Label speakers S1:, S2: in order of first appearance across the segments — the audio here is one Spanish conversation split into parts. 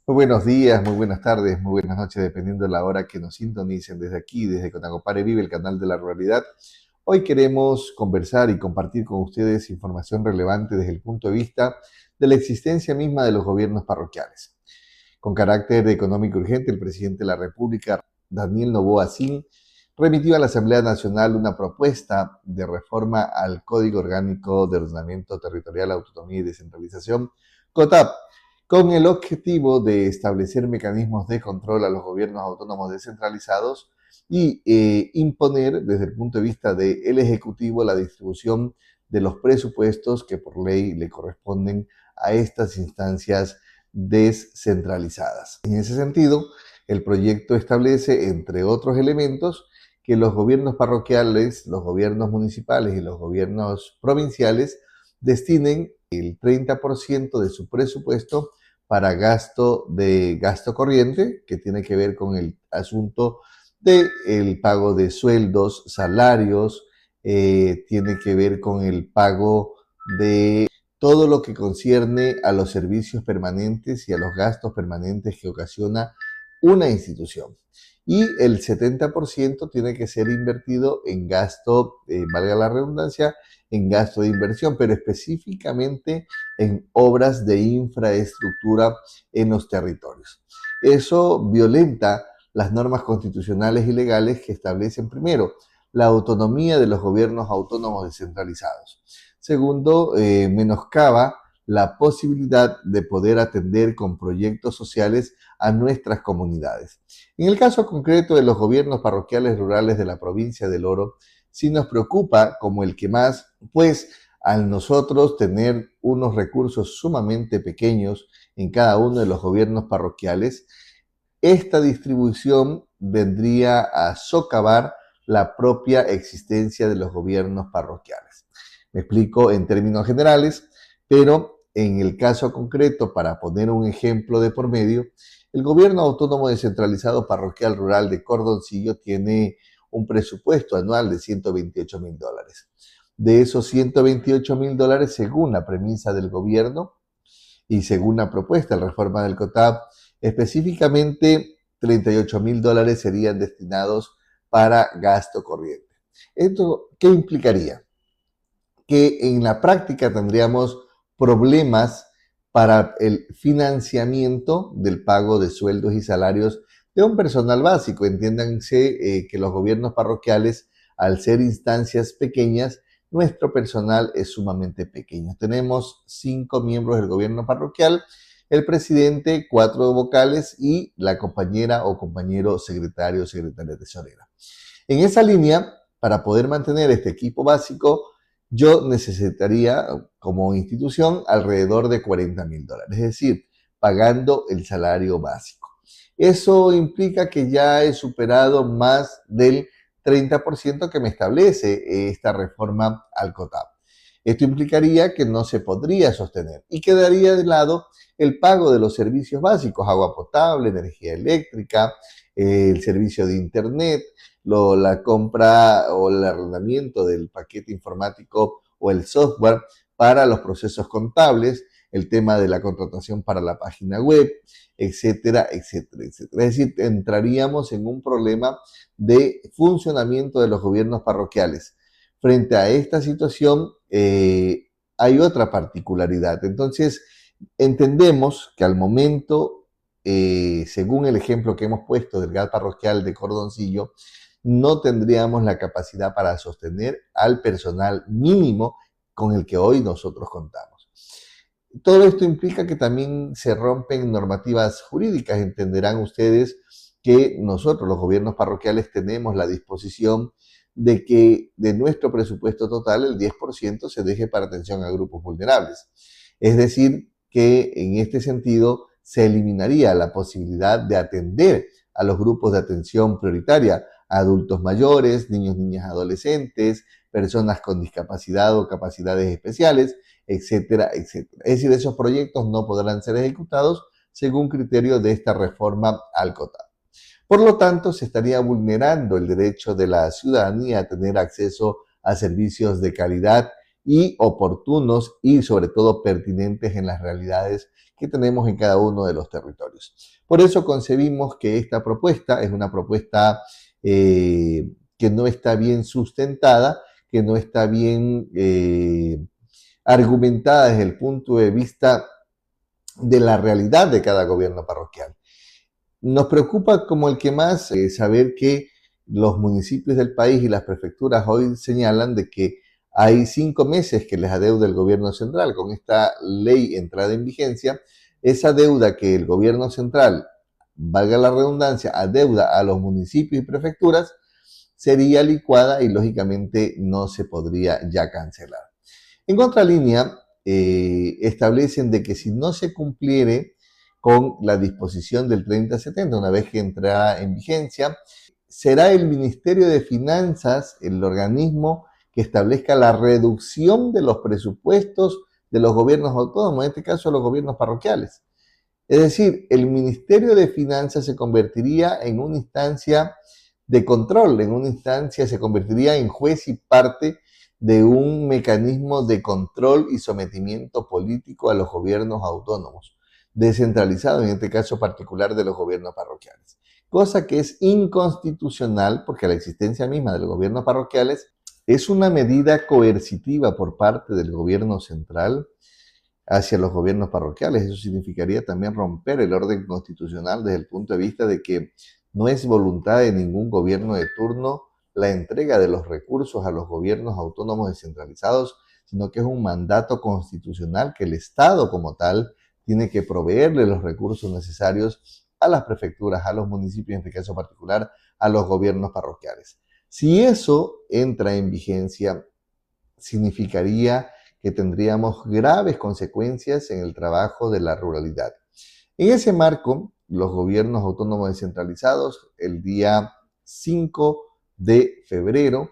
S1: Muy buenos días, muy buenas tardes, muy buenas noches, dependiendo de la hora que nos sintonicen desde aquí, desde Conagopare Vive, el canal de la ruralidad. Hoy queremos conversar y compartir con ustedes información relevante desde el punto de vista de la existencia misma de los gobiernos parroquiales. Con carácter económico urgente, el presidente de la República, Daniel Noboa Sin, remitió a la Asamblea Nacional una propuesta de reforma al Código Orgánico de Ordenamiento Territorial, Autonomía y Descentralización, COTAP, con el objetivo de establecer mecanismos de control a los gobiernos autónomos descentralizados y imponer desde el punto de vista del Ejecutivo la distribución de los presupuestos que por ley le corresponden a estas instancias descentralizadas. En ese sentido, el proyecto establece, entre otros elementos, que los gobiernos parroquiales, los gobiernos municipales y los gobiernos provinciales destinen el 30% de su presupuesto para gasto corriente, que tiene que ver con el asunto del pago de sueldos, salarios, tiene que ver con el pago de todo lo que concierne a los servicios permanentes y a los gastos permanentes que ocasiona una institución. Y el 70% tiene que ser invertido en gasto, valga la redundancia, en gasto de inversión, pero específicamente en obras de infraestructura en los territorios. Eso violenta las normas constitucionales y legales que establecen, primero, la autonomía de los gobiernos autónomos descentralizados. Segundo, menoscaba la posibilidad de poder atender con proyectos sociales a nuestras comunidades. En el caso concreto de los gobiernos parroquiales rurales de la provincia del Oro, sí nos preocupa como el que más, pues al nosotros tener unos recursos sumamente pequeños en cada uno de los gobiernos parroquiales, esta distribución vendría a socavar la propia existencia de los gobiernos parroquiales. Me explico en términos generales, pero en el caso concreto, para poner un ejemplo de por medio, el gobierno autónomo descentralizado parroquial rural de Cordoncillo tiene un presupuesto anual de $128,000. De esos $128,000, según la premisa del gobierno y según la propuesta de reforma del COTAP, específicamente $38,000 serían destinados para gasto corriente. ¿Esto qué implicaría? Que en la práctica tendríamos problemas para el financiamiento del pago de sueldos y salarios de un personal básico. Entiéndanse que los gobiernos parroquiales, al ser instancias pequeñas, nuestro personal es sumamente pequeño. Tenemos 5 miembros del gobierno parroquial, el presidente, 4 vocales y la compañera o compañero secretario o secretaria tesorera. En esa línea, para poder mantener este equipo básico, yo necesitaría como institución alrededor de $40,000, es decir, pagando el salario básico. Eso implica que ya he superado más del 30% que me establece esta reforma al COTAP. Esto implicaría que no se podría sostener y quedaría de lado el pago de los servicios básicos, agua potable, energía eléctrica, el servicio de internet, la compra o el arrendamiento del paquete informático o el software para los procesos contables, el tema de la contratación para la página web, etcétera, etcétera, etcétera. Es decir, entraríamos en un problema de funcionamiento de los gobiernos parroquiales. Frente a esta situación, hay otra particularidad. Entonces, entendemos que al momento, según el ejemplo que hemos puesto del GAD parroquial de Cordoncillo, no tendríamos la capacidad para sostener al personal mínimo con el que hoy nosotros contamos. Todo esto implica que también se rompen normativas jurídicas. Entenderán ustedes que nosotros, los gobiernos parroquiales, tenemos la disposición de que de nuestro presupuesto total el 10% se deje para atención a grupos vulnerables. Es decir, que en este sentido se eliminaría la posibilidad de atender a los grupos de atención prioritaria, adultos mayores, niños, niñas, adolescentes, personas con discapacidad o capacidades especiales, etcétera, etcétera. Es decir, esos proyectos no podrán ser ejecutados según criterio de esta reforma al COTAP. Por lo tanto, se estaría vulnerando el derecho de la ciudadanía a tener acceso a servicios de calidad y oportunos y sobre todo pertinentes en las realidades que tenemos en cada uno de los territorios. Por eso concebimos que esta propuesta es una propuesta que no está bien sustentada, que no está bien argumentada desde el punto de vista de la realidad de cada gobierno parroquial. Nos preocupa como el que más saber que los municipios del país y las prefecturas hoy señalan de que hay 5 meses que les adeuda el gobierno central. Con esta ley entrada en vigencia, esa deuda que el gobierno central, valga la redundancia, adeuda a los municipios y prefecturas, sería licuada y lógicamente no se podría ya cancelar. En contralínea, establecen de que si no se cumpliere con la disposición del 3070, una vez que entrará en vigencia, será el Ministerio de Finanzas el organismo que establezca la reducción de los presupuestos de los gobiernos autónomos, en este caso los gobiernos parroquiales. Es decir, el Ministerio de Finanzas se convertiría en una instancia de control, en una instancia se convertiría en juez y parte de un mecanismo de control y sometimiento político a los gobiernos autónomos, descentralizado en este caso particular de los gobiernos parroquiales. Cosa que es inconstitucional porque la existencia misma de los gobiernos parroquiales es una medida coercitiva por parte del gobierno central hacia los gobiernos parroquiales. Eso significaría también romper el orden constitucional desde el punto de vista de que no es voluntad de ningún gobierno de turno la entrega de los recursos a los gobiernos autónomos descentralizados, sino que es un mandato constitucional que el Estado como tal tiene que proveerle los recursos necesarios a las prefecturas, a los municipios, en este caso particular, a los gobiernos parroquiales. Si eso entra en vigencia, significaría que tendríamos graves consecuencias en el trabajo de la ruralidad. En ese marco, los gobiernos autónomos descentralizados, el día 5 de febrero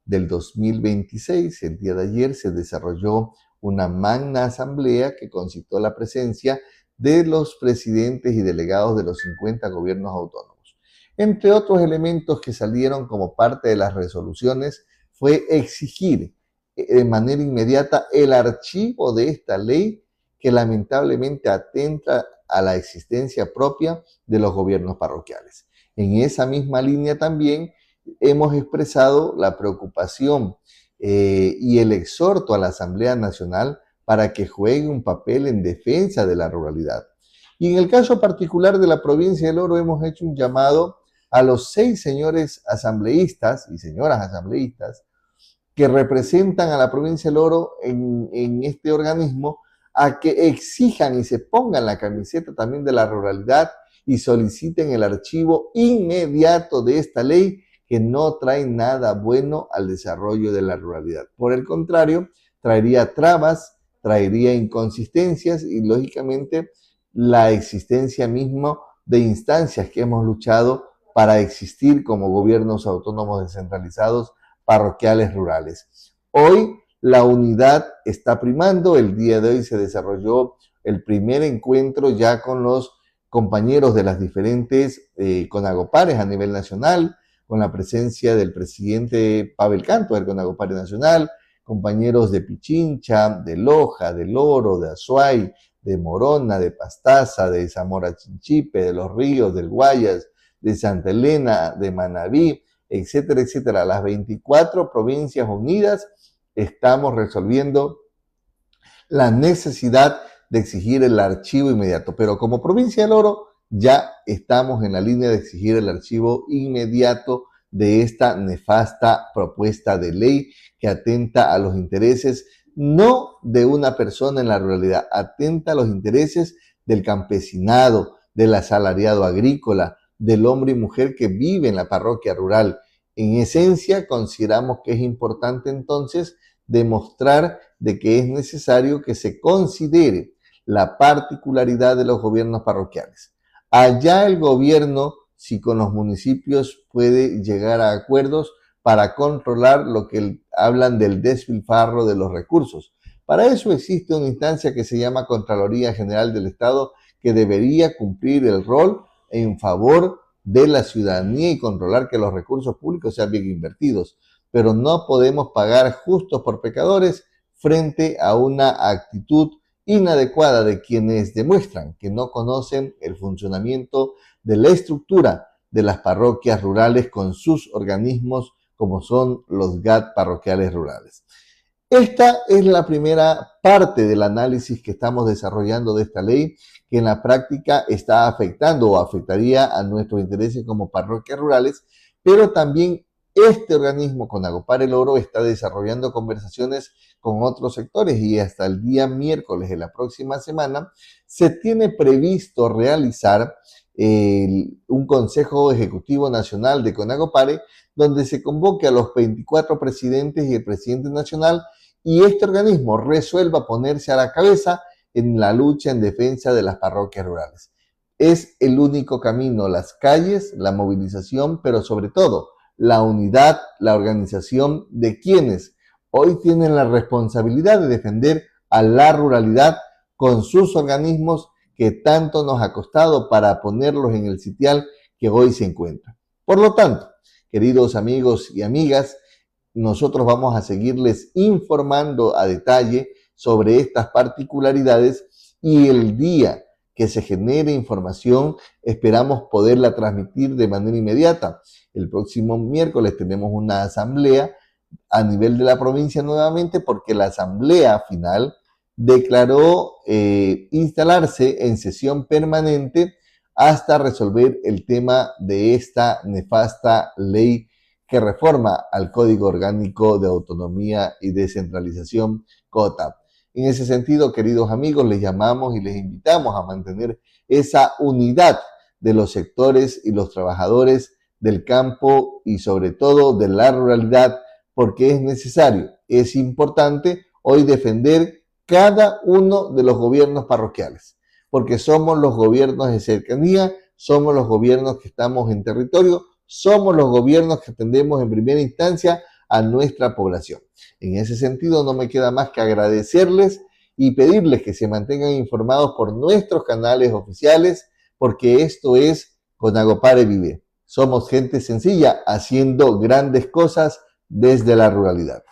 S1: del 2026, el día de ayer, se desarrolló una magna asamblea que concitó la presencia de los presidentes y delegados de los 50 gobiernos autónomos. Entre otros elementos que salieron como parte de las resoluciones fue exigir de manera inmediata el archivo de esta ley que lamentablemente atenta a la existencia propia de los gobiernos parroquiales. En esa misma línea también hemos expresado la preocupación y el exhorto a la Asamblea Nacional para que juegue un papel en defensa de la ruralidad. Y en el caso particular de la provincia del Oro hemos hecho un llamado a los 6 señores asambleístas y señoras asambleístas que representan a la provincia del Oro en este organismo a que exijan y se pongan la camiseta también de la ruralidad y soliciten el archivo inmediato de esta ley que no trae nada bueno al desarrollo de la ruralidad. Por el contrario, traería trabas, traería inconsistencias y lógicamente la existencia misma de instancias que hemos luchado para existir como gobiernos autónomos descentralizados, parroquiales, rurales. Hoy la unidad está primando. El día de hoy se desarrolló el primer encuentro ya con los compañeros de las diferentes CONAGOPARES a nivel nacional, con la presencia del presidente Pavel Canto del CONAGOPARE Nacional, compañeros de Pichincha, de Loja, del Oro, de Azuay, de Morona, de Pastaza, de Zamora Chinchipe, de Los Ríos, del Guayas, de Santa Elena, de Manabí, etcétera, etcétera. Las 24 provincias unidas estamos resolviendo la necesidad de exigir el archivo inmediato. Pero como provincia del Oro ya estamos en la línea de exigir el archivo inmediato de esta nefasta propuesta de ley que atenta a los intereses no de una persona en la ruralidad, atenta a los intereses del campesinado, del asalariado agrícola, del hombre y mujer que vive en la parroquia rural. En esencia, consideramos que es importante entonces demostrar de que es necesario que se considere la particularidad de los gobiernos parroquiales. Allá el gobierno, si con los municipios puede llegar a acuerdos para controlar lo que hablan del despilfarro de los recursos. Para eso existe una instancia que se llama Contraloría General del Estado que debería cumplir el rol en favor de la ciudadanía y controlar que los recursos públicos sean bien invertidos. Pero no podemos pagar justos por pecadores frente a una actitud inadecuada de quienes demuestran que no conocen el funcionamiento de la estructura de las parroquias rurales con sus organismos como son los GAT parroquiales rurales. Esta es la primera parte del análisis que estamos desarrollando de esta ley, que en la práctica está afectando o afectaría a nuestros intereses como parroquias rurales, pero también este organismo, Conagopar El Oro, está desarrollando conversaciones con otros sectores y hasta el día miércoles de la próxima semana se tiene previsto realizar un Consejo Ejecutivo Nacional de Conagopare, donde se convoque a los 24 presidentes y el presidente nacional y este organismo resuelva ponerse a la cabeza en la lucha en defensa de las parroquias rurales. Es el único camino, las calles, la movilización, pero sobre todo la unidad, la organización de quienes hoy tienen la responsabilidad de defender a la ruralidad con sus organismos que tanto nos ha costado para ponerlos en el sitial que hoy se encuentra. Por lo tanto, queridos amigos y amigas, nosotros vamos a seguirles informando a detalle sobre estas particularidades y el día que se genere información esperamos poderla transmitir de manera inmediata. El próximo miércoles tenemos una asamblea a nivel de la provincia nuevamente porque la asamblea final declaró instalarse en sesión permanente hasta resolver el tema de esta nefasta ley que reforma al Código Orgánico de Autonomía y Descentralización, COTAP. En ese sentido, queridos amigos, les llamamos y les invitamos a mantener esa unidad de los sectores y los trabajadores del campo y sobre todo de la ruralidad, porque es necesario, es importante hoy defender cada uno de los gobiernos parroquiales, porque somos los gobiernos de cercanía, somos los gobiernos que estamos en territorio, somos los gobiernos que atendemos en primera instancia a nuestra población. En ese sentido, no me queda más que agradecerles y pedirles que se mantengan informados por nuestros canales oficiales, porque esto es Conagopare Vive. Somos gente sencilla haciendo grandes cosas desde la ruralidad.